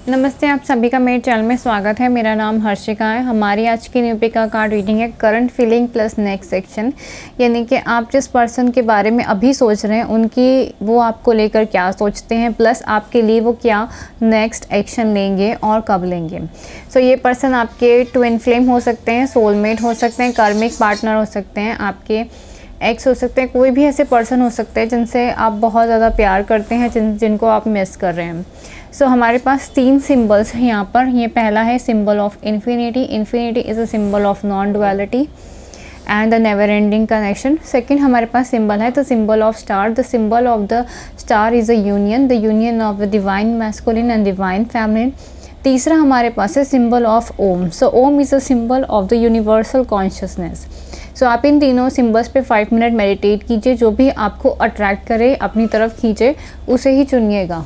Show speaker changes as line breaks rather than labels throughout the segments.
नमस्ते, आप सभी का मेरे चैनल में स्वागत है। मेरा नाम हर्षिका है। हमारी आज की न्यू पिक का कार्ड रीडिंग है current feeling plus next action, यानी कि आप जिस पर्सन के बारे में अभी सोच रहे हैं उनकी वो आपको लेकर क्या सोचते हैं, प्लस आपके लिए वो क्या नेक्स्ट एक्शन लेंगे और कब लेंगे। सो ये पर्सन आपके ट्विन फ्लेम हो सकते हैं, सोलमेट हो सकते हैं, कार्मिक पार्टनर हो सकते हैं, आपके एक्स हो सकते हैं, कोई भी ऐसे पर्सन हो सकते हैं जिनसे आप बहुत ज़्यादा प्यार करते हैं, जिनको आप मिस कर रहे हैं। सो हमारे पास 3 सिंबल्स हैं यहाँ पर। ये पहला है symbol of infinity. Infinity is a symbol of non duality and the never ending connection. Second हमारे पास सिंबल है the symbol of star. The symbol of the star is a union, the union of the divine masculine and divine feminine. तीसरा हमारे पास है symbol of Om. So Om is a symbol of the universal consciousness. So आप इन तीनों symbols पे 5 minute meditate कीजिए। जो भी आपको अट्रैक्ट करे, अपनी तरफ खींचे, उसे ही चुनिएगा।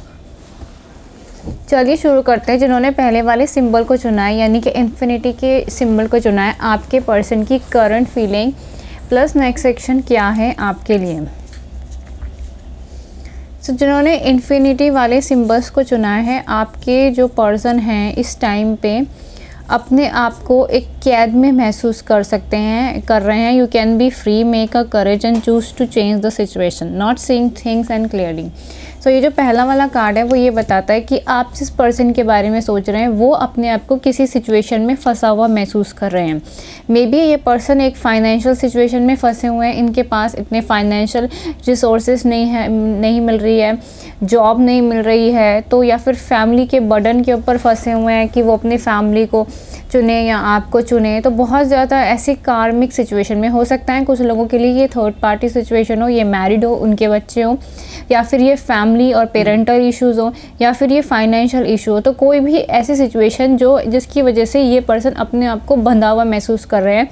चलिए शुरू करते हैं। जिन्होंने पहले वाले सिंबल को चुना है, यानी कि इन्फिनिटी के सिंबल को चुना है, आपके पर्सन की current feeling plus next action क्या है आपके लिए। सो जिन्होंने इन्फिनिटी वाले सिंबल्स को चुना है, आपके जो पर्सन हैं इस टाइम पे अपने आप को एक कैद में महसूस कर रहे हैं। You can be free, make a courage and choose to change the situation, not seeing things and clearly. So ये जो पहला वाला कार्ड है वो ये बताता है कि आप जिस पर्सन के बारे में सोच रहे हैं वो अपने आप को किसी सिचुएशन में फंसा हुआ महसूस कर रहे हैं। मे बी ये पर्सन एक फाइनेंशियल सिचुएशन में फंसे हुए हैं, इनके पास इतने फाइनेंशियल रिसोर्सेज नहीं मिल रही है, जॉब नहीं मिल रही है, तो या फिर फैमिली के बर्डन के ऊपर फंसे हुए हैं कि वो अपनी फैमिली को चुने या आपको चुने। तो बहुत ज़्यादा ऐसी कार्मिक सिचुएशन में हो सकता है। कुछ लोगों के लिए ये थर्ड पार्टी सिचुएशन हो, ये मैरिड हो, उनके बच्चे हों, या फिर ये फैमिली और पेरेंटल इश्यूज़ हो, या फिर ये फाइनेंशियल इशू हो। तो कोई भी ऐसी सिचुएशन जिसकी वजह से ये पर्सन अपने आप को बंधा हुआ महसूस कर रहे हैं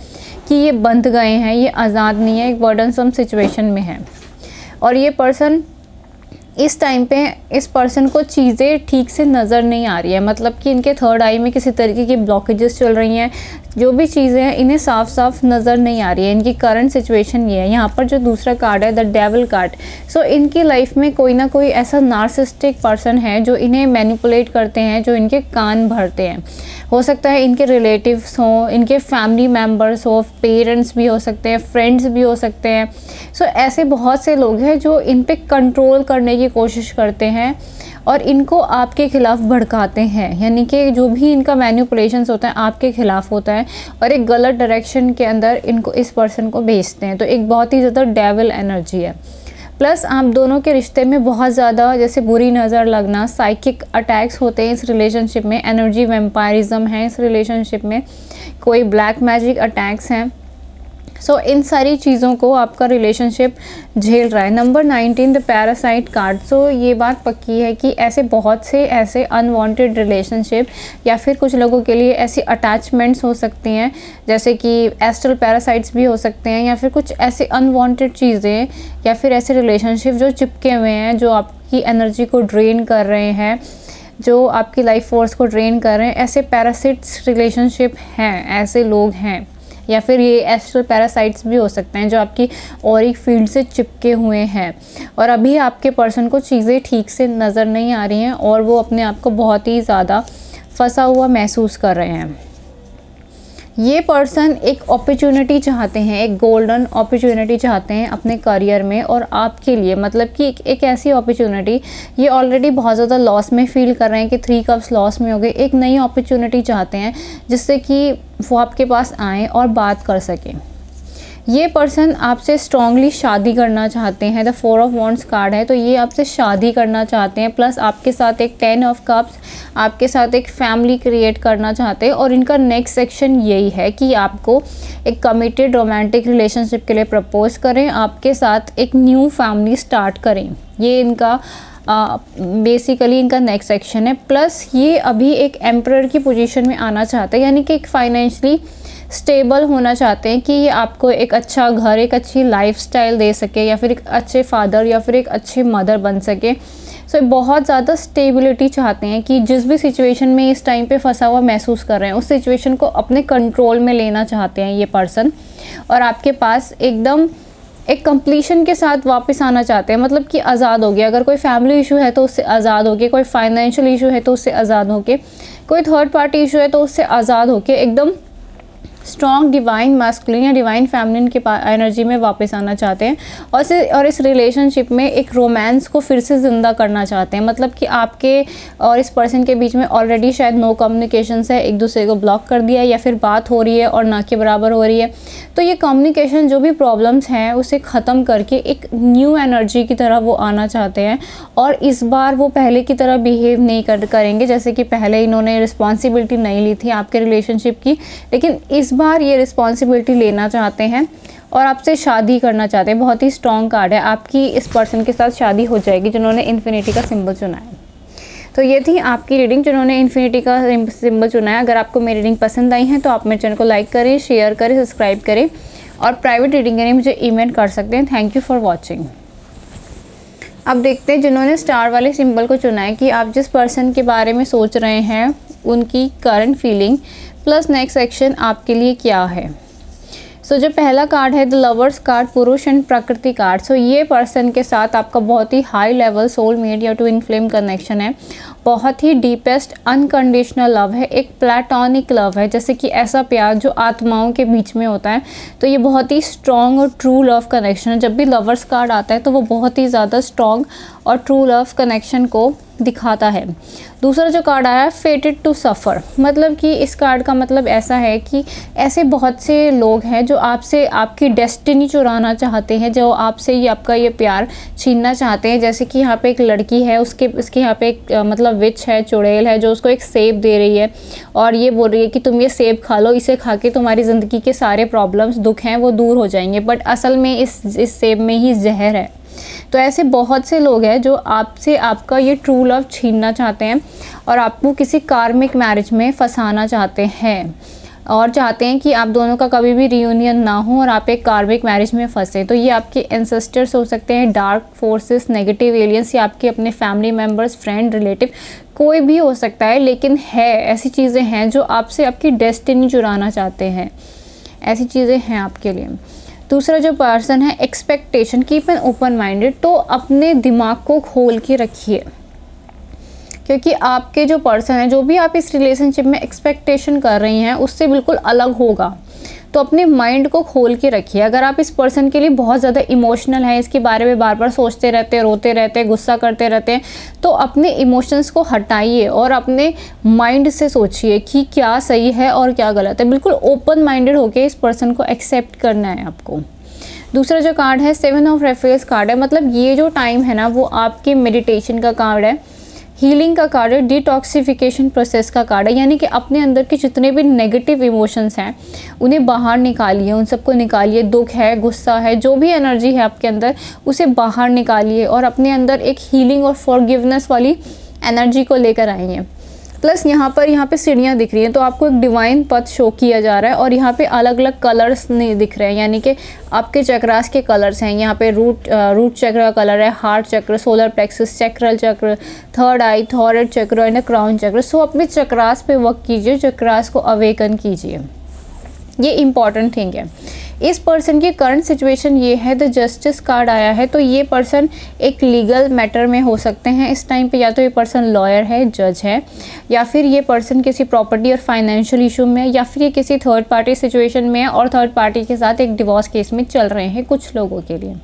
कि ये बंध गए हैं, ये आज़ाद नहीं है, एक बर्डनसम सिचुएशन में है। और ये पर्सन इस टाइम पे इस पर्सन को चीज़ें ठीक से नज़र नहीं आ रही है, मतलब कि इनके थर्ड आई में किसी तरीके की ब्लॉकेजेस चल रही हैं। जो भी चीज़ें हैं इन्हें साफ साफ नज़र नहीं आ रही है। इनकी करंट सिचुएशन ये है। यहाँ पर जो दूसरा कार्ड है द डेविल कार्ड। सो इनकी लाइफ में कोई ना कोई ऐसा नार्सिस्टिक पर्सन है जो इन्हें मैनिपुलेट करते हैं, जो इनके कान भरते हैं। हो सकता है इनके रिलेटिव्स हों, इनके फैमिली मेम्बर्स हो, पेरेंट्स भी हो सकते हैं, फ्रेंड्स भी हो सकते हैं। सो ऐसे बहुत से लोग हैं जो इन पे कंट्रोल करने की कोशिश करते हैं और इनको आपके खिलाफ भड़काते हैं, यानी कि जो भी इनका मैनिपुलेशंस होता है आपके खिलाफ होता है और एक गलत डायरेक्शन के अंदर इनको इस पर्सन को भेजते हैं। तो एक बहुत ही ज़्यादा डेविल एनर्जी है। प्लस आप दोनों के रिश्ते में बहुत ज़्यादा जैसे बुरी नज़र लगना, साइकिक अटैक्स होते हैं इस रिलेशनशिप में, एनर्जी वैम्पायरिज्म है इस रिलेशनशिप में, कोई ब्लैक मैजिक अटैक्स हैं। सो इन सारी चीज़ों को आपका रिलेशनशिप झेल रहा है। Number 19 the parasite card. So ये बात पक्की है कि ऐसे बहुत से ऐसे अनवांटेड रिलेशनशिप या फिर कुछ लोगों के लिए ऐसी अटैचमेंट्स हो सकती हैं, जैसे कि एस्ट्रल पैरासाइट्स भी हो सकते हैं, या फिर कुछ ऐसे अनवांटेड चीज़ें या फिर ऐसे रिलेशनशिप जो चिपके हुए हैं, जो आपकी एनर्जी को ड्रेन कर रहे हैं, जो आपकी लाइफ फोर्स को ड्रेन कर रहे हैं। ऐसे पैरासिट्स रिलेशनशिप हैं, ऐसे लोग हैं, या फिर ये एस्ट्रल पैरासाइट्स भी हो सकते हैं जो आपकी ऑरिक फील्ड से चिपके हुए हैं और अभी आपके पर्सन को चीज़ें ठीक से नज़र नहीं आ रही हैं और वो अपने आप को बहुत ही ज़्यादा फंसा हुआ महसूस कर रहे हैं। ये पर्सन एक अपॉर्चुनिटी चाहते हैं, एक गोल्डन अपॉर्चुनिटी चाहते हैं अपने करियर में और आपके लिए, मतलब कि एक ऐसी अपॉर्चुनिटी, ये ऑलरेडी बहुत ज़्यादा लॉस में फील कर रहे हैं कि 3 कप्स लॉस में हो गए। एक नई अपॉर्चुनिटी चाहते हैं जिससे कि वो आपके पास आएँ और बात कर सकें। ये पर्सन आपसे स्ट्रांगली शादी करना चाहते हैं। द 4 ऑफ वॉन्ड्स कार्ड है, तो ये आपसे शादी करना चाहते हैं, प्लस आपके साथ एक 10 ऑफ कप्स, आपके साथ एक फैमिली क्रिएट करना चाहते हैं। और इनका नेक्स्ट सेक्शन यही है कि आपको एक कमिटेड रोमांटिक रिलेशनशिप के लिए प्रपोज करें, आपके साथ एक न्यू फैमिली स्टार्ट करें। ये इनका बेसिकली इनका नेक्स्ट सेक्शन है। प्लस ये अभी एक एम्परर की पोजीशन में आना चाहते हैं, यानी कि एक फाइनेंशियली स्टेबल होना चाहते हैं कि ये आपको एक अच्छा घर, एक अच्छी लाइफस्टाइल दे सके, या फिर एक अच्छे फादर या फिर एक अच्छे मदर बन सके। सो बहुत ज़्यादा स्टेबिलिटी चाहते हैं कि जिस भी सिचुएशन में इस टाइम पे फंसा हुआ महसूस कर रहे हैं उस सिचुएशन को अपने कंट्रोल में लेना चाहते हैं ये पर्सन। और आपके पास एकदम एक कंप्लीशन के साथ वापस आना चाहते हैं, मतलब कि आज़ाद हो गए। अगर कोई फैमिली इशू है तो उससे आज़ाद हो गए, कोई फाइनेंशियल इशू है तो उससे आज़ाद हो गए, कोई थर्ड पार्टी इशू है तो उससे आज़ाद होके एकदम स्ट्रॉन्ग डिवाइन मैस्कुलिन या डिवाइन फेमिनिन के एनर्जी में वापस आना चाहते हैं और इस रिलेशनशिप में एक रोमांस को फिर से ज़िंदा करना चाहते हैं। मतलब कि आपके और इस पर्सन के बीच में ऑलरेडी शायद नो कम्युनिकेशन है, एक दूसरे को ब्लॉक कर दिया है या फिर बात हो रही है और ना के बराबर हो रही है। तो ये कम्युनिकेशन जो भी प्रॉब्लम्स हैं उसे ख़त्म करके एक न्यू एनर्जी की तरह वो आना चाहते हैं और इस बार वो पहले की तरह बिहेव नहीं करेंगे जैसे कि पहले इन्होंने रिस्पॉन्सिबिलिटी नहीं ली थी आपके रिलेशनशिप की, लेकिन इस बार ये रिस्पॉन्सिबिलिटी लेना चाहते हैं और आपसे शादी करना चाहते हैं। बहुत ही स्ट्रॉन्ग कार्ड है, आपकी इस पर्सन के साथ शादी हो जाएगी जिन्होंने इन्फिनिटी का सिंबल चुना है। तो ये थी आपकी रीडिंग जिन्होंने इन्फिनिटी का सिंबल चुना है। अगर आपको मेरी रीडिंग पसंद आई है तो आप मेरे चैनल को लाइक करें, शेयर करें, सब्सक्राइब करें और प्राइवेट रीडिंग के लिए मुझे ईमेल कर सकते हैं। Thank you for watching. अब देखते हैं जिन्होंने स्टार वाले सिंबल को चुना है कि आप जिस पर्सन के बारे में सोच रहे हैं उनकी current feeling plus next action आपके लिए क्या है। सो जो पहला कार्ड है द लवर्स कार्ड, पुरुष एंड प्रकृति कार्ड। सो ये पर्सन के साथ आपका बहुत ही हाई लेवल सोलमेट या ट्विन फ्लेम कनेक्शन है, बहुत ही डीपेस्ट अनकंडीशनल लव है, एक प्लेटोनिक लव है, जैसे कि ऐसा प्यार जो आत्माओं के बीच में होता है। तो ये बहुत ही स्ट्रॉन्ग और ट्रू लव कनेक्शन है। जब भी लवर्स कार्ड आता है तो वो बहुत ही ज़्यादा स्ट्रॉन्ग और ट्रू लव कनेक्शन को दिखाता है। दूसरा जो कार्ड आया है फेटेड टू सफ़र, मतलब कि इस कार्ड का मतलब ऐसा है कि ऐसे बहुत से लोग हैं जो आपसे आपकी डेस्टिनी चुराना चाहते हैं, जो आपसे ये आपका ये प्यार छीनना चाहते हैं। जैसे कि यहाँ पे एक लड़की है, उसके यहाँ पे एक मतलब विच है, चुड़ैल है, जो उसको एक सेब दे रही है और ये बोल रही है कि तुम ये सेब खा लो, इसे खा के तुम्हारी ज़िंदगी के सारे प्रॉब्लम्स दुख हैं वो दूर हो जाएंगे, बट असल में इस सेब में ही जहर है। तो ऐसे बहुत से लोग हैं जो आपसे आपका ये ट्रू लव छीनना चाहते हैं और आपको किसी कार्मिक मैरिज में फंसाना चाहते हैं और चाहते हैं कि आप दोनों का कभी भी रियूनियन ना हो और आप एक कार्मिक मैरिज में फंसे। तो ये आपके एंसेस्टर्स हो सकते हैं, डार्क फोर्सेस, नेगेटिव एलियंस या आपके अपने फैमिली मेम्बर्स, फ्रेंड, रिलेटिव, कोई भी हो सकता है, लेकिन है ऐसी चीज़ें हैं जो आपसे आपकी डेस्टिनी चुराना चाहते हैं। ऐसी चीज़ें हैं आपके लिए। दूसरा जो पर्सन है expectation, keep an open minded. तो अपने दिमाग को खोल के रखिए क्योंकि आपके जो पर्सन है, जो भी आप इस रिलेशनशिप में एक्सपेक्टेशन कर रही हैं उससे बिल्कुल अलग होगा। तो अपने माइंड को खोल के रखिए। अगर आप इस पर्सन के लिए बहुत ज़्यादा इमोशनल हैं, इसके बारे में बार बार सोचते रहते हैं, रोते रहते हैं, गुस्सा करते रहते हैं, तो अपने इमोशंस को हटाइए और अपने माइंड से सोचिए कि क्या सही है और क्या गलत है। बिल्कुल ओपन माइंडेड होकर इस पर्सन को एक्सेप्ट करना है आपको। दूसरा जो कार्ड है 7 ऑफ रेफेल्स कार्ड है, मतलब ये जो टाइम है ना वो आपके मेडिटेशन का कार्ड है, हीलिंग का कार्ड है, डिटॉक्सिफिकेशन प्रोसेस का कार्ड है। यानी कि अपने अंदर के जितने भी नेगेटिव इमोशंस हैं उन्हें बाहर निकालिए, उन सबको निकालिए। दुख है, गुस्सा है, जो भी एनर्जी है आपके अंदर उसे बाहर निकालिए और अपने अंदर एक हीलिंग और फॉरगिवनेस वाली एनर्जी को लेकर आइए। प्लस यहाँ पे सीढ़ियाँ दिख रही हैं, तो आपको एक डिवाइन पथ शो किया जा रहा है और यहाँ पे अलग अलग कलर्स नहीं दिख रहे हैं, यानी कि आपके चक्रास के कलर्स हैं। यहाँ पे रूट चक्र का कलर है, हार्ट चक्र, सोलर प्लेक्सस, चक्रल चक्र, थर्ड आई, थॉयराइड चक्र एंड क्राउन चक्र। सो अपने चक्रास पे वर्क कीजिए, चक्रास को अवेकन कीजिए, ये इम्पॉर्टेंट थिंग है। इस पर्सन की करंट सिचुएशन ये है, द जस्टिस कार्ड आया है, तो ये पर्सन एक लीगल मैटर में हो सकते हैं इस टाइम पे। या तो ये पर्सन लॉयर है, जज है, या फिर ये पर्सन किसी प्रॉपर्टी और फाइनेंशियल इशू में, या फिर ये किसी थर्ड पार्टी सिचुएशन में है और थर्ड पार्टी के साथ एक डिवोर्स केस में चल रहे हैं कुछ लोगों के लिए।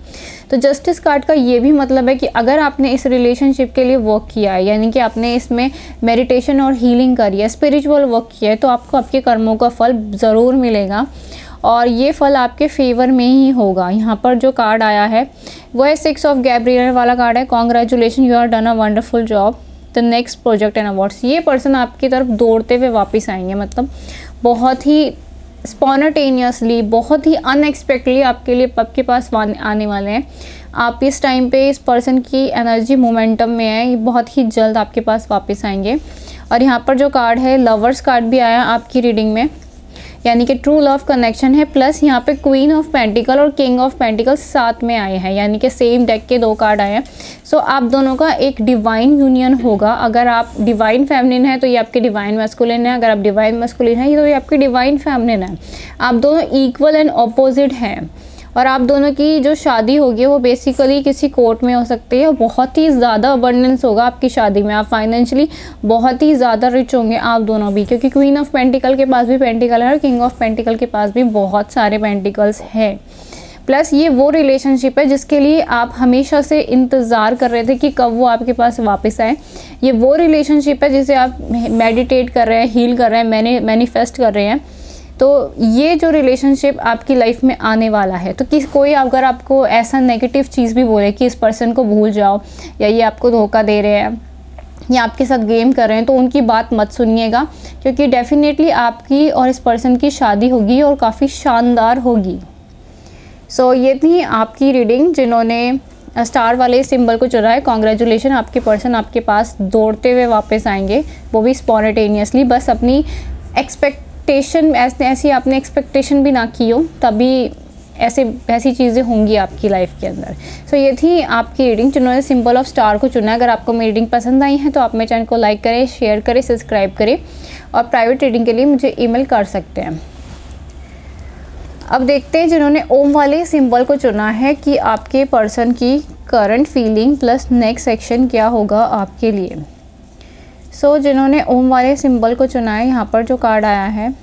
तो जस्टिस कार्ड का ये भी मतलब है कि अगर आपने इस रिलेशनशिप के लिए वर्क किया है, यानी कि आपने इसमें मेडिटेशन और हीलिंग करी है, स्पिरिचुअल वर्क किया है, तो आपको आपके कर्मों का फल ज़रूर मिलेगा और ये फल आपके फेवर में ही होगा। यहाँ पर जो कार्ड आया है वो है 6 ऑफ गैब्रियल वाला कार्ड है, congratulation, you are done a wonderful job, the next project and awards. ये पर्सन आपकी तरफ दौड़ते हुए वापस आएंगे, मतलब बहुत ही स्पॉन्टेनियसली, बहुत ही अनएक्सपेक्टेडली आपके पास आने वाले हैं। आप इस टाइम पे इस पर्सन की एनर्जी मोमेंटम में है, ये बहुत ही जल्द आपके पास वापस आएंगे। और यहाँ पर जो कार्ड है लवर्स कार्ड भी आया आपकी रीडिंग में, यानी कि ट्रू लव कनेक्शन है। प्लस यहाँ पे क्वीन ऑफ पेंटिकल और किंग ऑफ पेंटिकल साथ में आए हैं, यानी कि सेम डेक के 2 कार्ड आए हैं। सो आप दोनों का एक डिवाइन यूनियन होगा। अगर आप डिवाइन फेमिनिन है तो ये आपके डिवाइन मैस्कुलिन है, अगर आप डिवाइन मैस्कुलिन है तो ये आपकी डिवाइन फेमिनिन है। आप दोनों इक्वल एंड ऑपोजिट हैं और आप दोनों की जो शादी होगी वो बेसिकली किसी कोर्ट में हो सकती है। बहुत ही ज़्यादा अबंडेंस होगा आपकी शादी में, आप फाइनेंशियली बहुत ही ज़्यादा रिच होंगे आप दोनों भी, क्योंकि क्वीन ऑफ पेंटिकल के पास भी पेंटिकल है और किंग ऑफ पेंटिकल के पास भी बहुत सारे पेंटिकल्स हैं। प्लस ये वो रिलेशनशिप है जिसके लिए आप हमेशा से इंतज़ार कर रहे थे कि कब वो आपके पास वापस आए। ये वो रिलेशनशिप है जिसे आप मेडिटेट कर रहे हैं, हील कर रहे हैं, मैनिफेस्ट कर रहे हैं। तो ये जो रिलेशनशिप आपकी लाइफ में आने वाला है, तो कोई अगर आपको ऐसा नेगेटिव चीज़ भी बोले कि इस पर्सन को भूल जाओ, या ये आपको धोखा दे रहे हैं या आपके साथ गेम कर रहे हैं, तो उनकी बात मत सुनिएगा, क्योंकि डेफिनेटली आपकी और इस पर्सन की शादी होगी और काफ़ी शानदार होगी। सो ये थी आपकी रीडिंग। जिन्होंने स्टार वाले सिंबल को चुना है, कॉन्ग्रेचुलेशन, आपके पर्सन आपके पास दौड़ते हुए वापस आएंगे, वो भी स्पॉन्टेनियसली। बस अपनी एक्सपेक्टेशन ऐसी आपने एक्सपेक्टेशन भी ना की हो, तभी ऐसी चीज़ें होंगी आपकी लाइफ के अंदर। सो ये थी आपकी रीडिंग। जिन्होंने सिंबल ऑफ स्टार को चुना है, अगर आपको मेरी रीडिंग पसंद आई है तो आप मेरे चैनल को लाइक करें, शेयर करें, सब्सक्राइब करें, और प्राइवेट रीडिंग के लिए मुझे ईमेल कर सकते हैं। अब देखते हैं जिन्होंने ओम वाले सिंबल को चुना है कि आपके पर्सन की current feeling plus next section क्या होगा आपके लिए। सो जिन्होंने ओम वाले सिंबल को चुना है, यहाँ पर जो कार्ड आया है,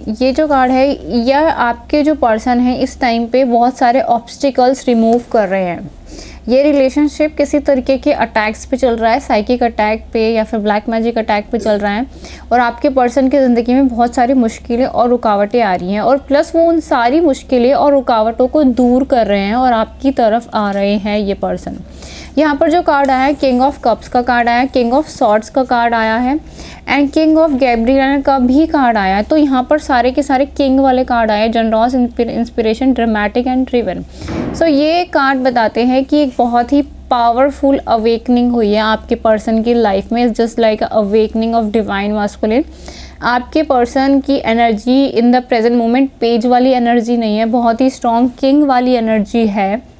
ये जो कार्ड है, यह आपके जो पर्सन है इस टाइम पे बहुत सारे ऑब्स्टिकल्स रिमूव कर रहे हैं। ये रिलेशनशिप किसी तरीके के अटैक्स पे चल रहा है, साइकिक अटैक पे या फिर ब्लैक मैजिक अटैक पे चल रहा है, और आपके पर्सन की ज़िंदगी में बहुत सारी मुश्किलें और रुकावटें आ रही हैं, और प्लस वो उन सारी मुश्किलें और रुकावटों को दूर कर रहे हैं और आपकी तरफ आ रहे हैं ये पर्सन। यहाँ पर जो कार्ड आया है, किंग ऑफ कप्स का कार्ड आया है, किंग ऑफ सॉर्ड्स का कार्ड आया है, एंड किंग ऑफ गैब्रियल का भी कार्ड आया है। तो यहाँ पर सारे के सारे किंग वाले कार्ड आए, जनरॉस, इंस्पिरेशन, ड्रामेटिक एंड ड्रिवन। सो ये कार्ड बताते हैं कि एक बहुत ही पावरफुल अवेकनिंग हुई है आपके पर्सन की लाइफ में, just like awakening of divine masculine. आपके पर्सन की energy in the present moment page वाली एनर्जी नहीं है, बहुत ही स्ट्रॉन्ग किंग वाली एनर्जी है।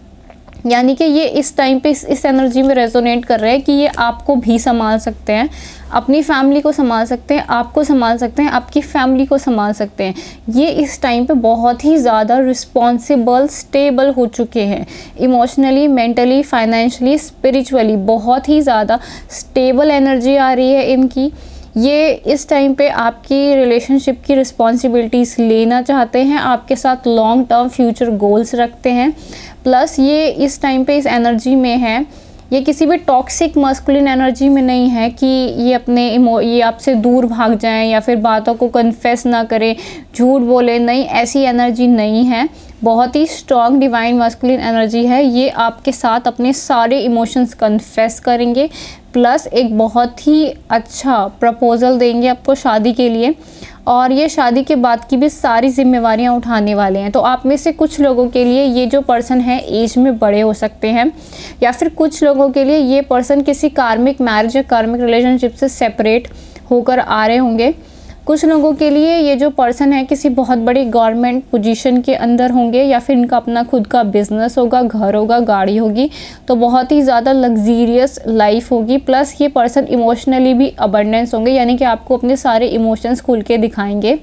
यानी कि ये इस टाइम पे इस एनर्जी में रेजोनेट कर रहे हैं कि ये आपको भी संभाल सकते हैं, अपनी फैमिली को संभाल सकते हैं, आपको संभाल सकते हैं, आपकी फैमिली को संभाल सकते हैं। ये इस टाइम पे बहुत ही ज़्यादा रिस्पॉन्सिबल, स्टेबल हो चुके हैं, इमोशनली, मेंटली, फाइनेंशियली, स्पिरिचुअली बहुत ही ज़्यादा स्टेबल एनर्जी आ रही है इनकी। ये इस टाइम पे आपकी रिलेशनशिप की रिस्पॉन्सिबिलिटीज़ लेना चाहते हैं, आपके साथ लॉन्ग टर्म फ्यूचर गोल्स रखते हैं। प्लस ये इस टाइम पे इस एनर्जी में है, ये किसी भी टॉक्सिक मस्कुलिन एनर्जी में नहीं है कि ये आपसे दूर भाग जाएं या फिर बातों को कन्फेस ना करें, झूठ बोले, नहीं, ऐसी एनर्जी नहीं है। बहुत ही स्ट्रॉन्ग डिवाइन मस्कुलिन एनर्जी है। ये आपके साथ अपने सारे इमोशंस कन्फेस करेंगे, प्लस एक बहुत ही अच्छा प्रपोज़ल देंगे आपको शादी के लिए, और ये शादी के बाद की भी सारी जिम्मेवारियां उठाने वाले हैं। तो आप में से कुछ लोगों के लिए ये जो पर्सन है एज में बड़े हो सकते हैं, या फिर कुछ लोगों के लिए ये पर्सन किसी कार्मिक मैरिज या कार्मिक रिलेशनशिप से सेपरेट होकर आ रहे होंगे। कुछ लोगों के लिए ये जो पर्सन है किसी बहुत बड़ी गवर्नमेंट पोजीशन के अंदर होंगे, या फिर इनका अपना खुद का बिजनेस होगा, घर होगा, गाड़ी होगी, तो बहुत ही ज़्यादा लग्जीरियस लाइफ होगी। प्लस ये पर्सन इमोशनली भी अबंडेंस होंगे, यानी कि आपको अपने सारे इमोशंस खुल के दिखाएंगे।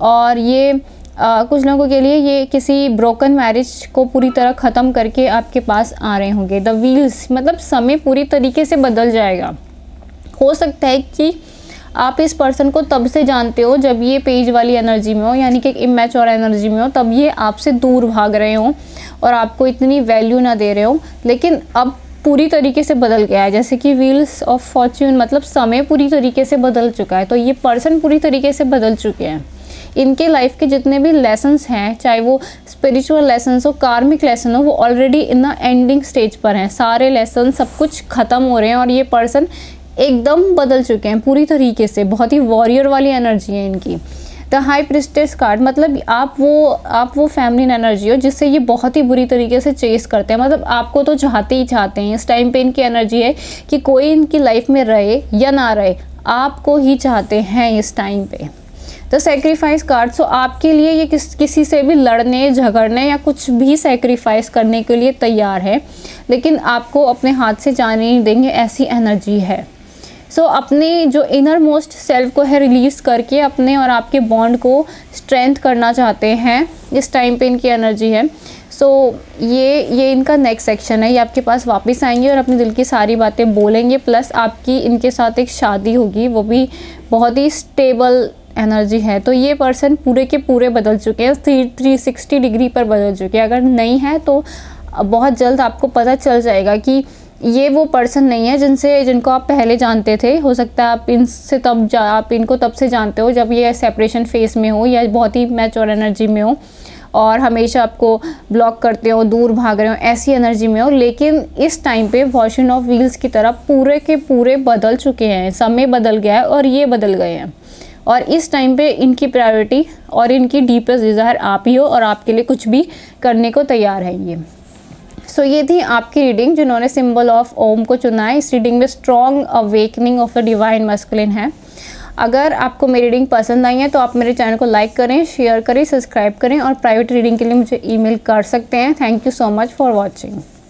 और ये कुछ लोगों के लिए ये किसी ब्रोकन मैरिज को पूरी तरह ख़त्म करके आपके पास आ रहे होंगे। द व्हील्स मतलब समय पूरी तरीके से बदल जाएगा। हो सकता है कि आप इस पर्सन को तब से जानते हो जब ये पेज वाली एनर्जी में हो, यानी कि इमैच्योर एनर्जी में हो, तब ये आपसे दूर भाग रहे हो और आपको इतनी वैल्यू ना दे रहे हो। लेकिन अब पूरी तरीके से बदल गया है, जैसे कि व्हील्स ऑफ फॉर्च्यून, मतलब समय पूरी तरीके से बदल चुका है। तो ये पर्सन पूरी तरीके से बदल चुके हैं। इनके लाइफ के जितने भी लेसन्स हैं, चाहे वो स्पिरिचुअल लेसन्स हो, कार्मिक लेसन हो, वो already in the ending stage पर हैं। सारे लेसन सब कुछ ख़त्म हो रहे हैं और ये पर्सन एकदम बदल चुके हैं पूरी तरीके से। बहुत ही वॉरियर वाली एनर्जी है इनकी। द हाई प्रिस्टेस कार्ड मतलब आप वो फैमिली एनर्जी हो जिससे ये बहुत ही बुरी तरीके से चेस करते हैं। मतलब आपको तो चाहते ही चाहते हैं। इस टाइम पे इनकी एनर्जी है कि कोई इनकी लाइफ में रहे या ना रहे, आपको ही चाहते हैं इस टाइम पे। द सेक्रीफाइस कार्ड, सो आपके लिए ये किसी से भी लड़ने, झगड़ने या कुछ भी सेक्रीफाइस करने के लिए तैयार है, लेकिन आपको अपने हाथ से जाने नहीं देंगे, ऐसी एनर्जी है। सो अपने जो इनर मोस्ट सेल्फ को है रिलीज़ करके अपने और आपके बॉन्ड को स्ट्रेंथ करना चाहते हैं, इस टाइम पे इनकी एनर्जी है। सो ये इनका नेक्स्ट सेक्शन है। ये आपके पास वापस आएंगे और अपने दिल की सारी बातें बोलेंगे, प्लस आपकी इनके साथ एक शादी होगी, वो भी बहुत ही स्टेबल एनर्जी है। तो ये पर्सन पूरे के पूरे बदल चुके हैं, 360 डिग्री पर बदल चुके हैं। अगर नहीं है तो बहुत जल्द आपको पता चल जाएगा कि ये वो पर्सन नहीं है जिनको आप पहले जानते थे। हो सकता है आप इनको तब से जानते हो जब ये सेपरेशन फेस में हो या बहुत ही मैच्योर एनर्जी में हो और हमेशा आपको ब्लॉक करते हो, दूर भाग रहे हो, ऐसी एनर्जी में हो। लेकिन इस टाइम पे वर्जन ऑफ व्हील्स की तरह पूरे के पूरे बदल चुके हैं, समय बदल गया है और ये बदल गए हैं। और इस टाइम पे इनकी प्रायोरिटी और इनकी डीपेस्ट डिज़ायर आप ही हो और आपके लिए कुछ भी करने को तैयार है ये। सो ये थी आपकी रीडिंग जिन्होंने सिंबल ऑफ ओम को चुना है। इस रीडिंग में strong awakening of the divine masculine है। अगर आपको मेरी रीडिंग पसंद आई है तो आप मेरे चैनल को लाइक करें, शेयर करें, सब्सक्राइब करें और प्राइवेट रीडिंग के लिए मुझे ईमेल कर सकते हैं। Thank you so much for watching.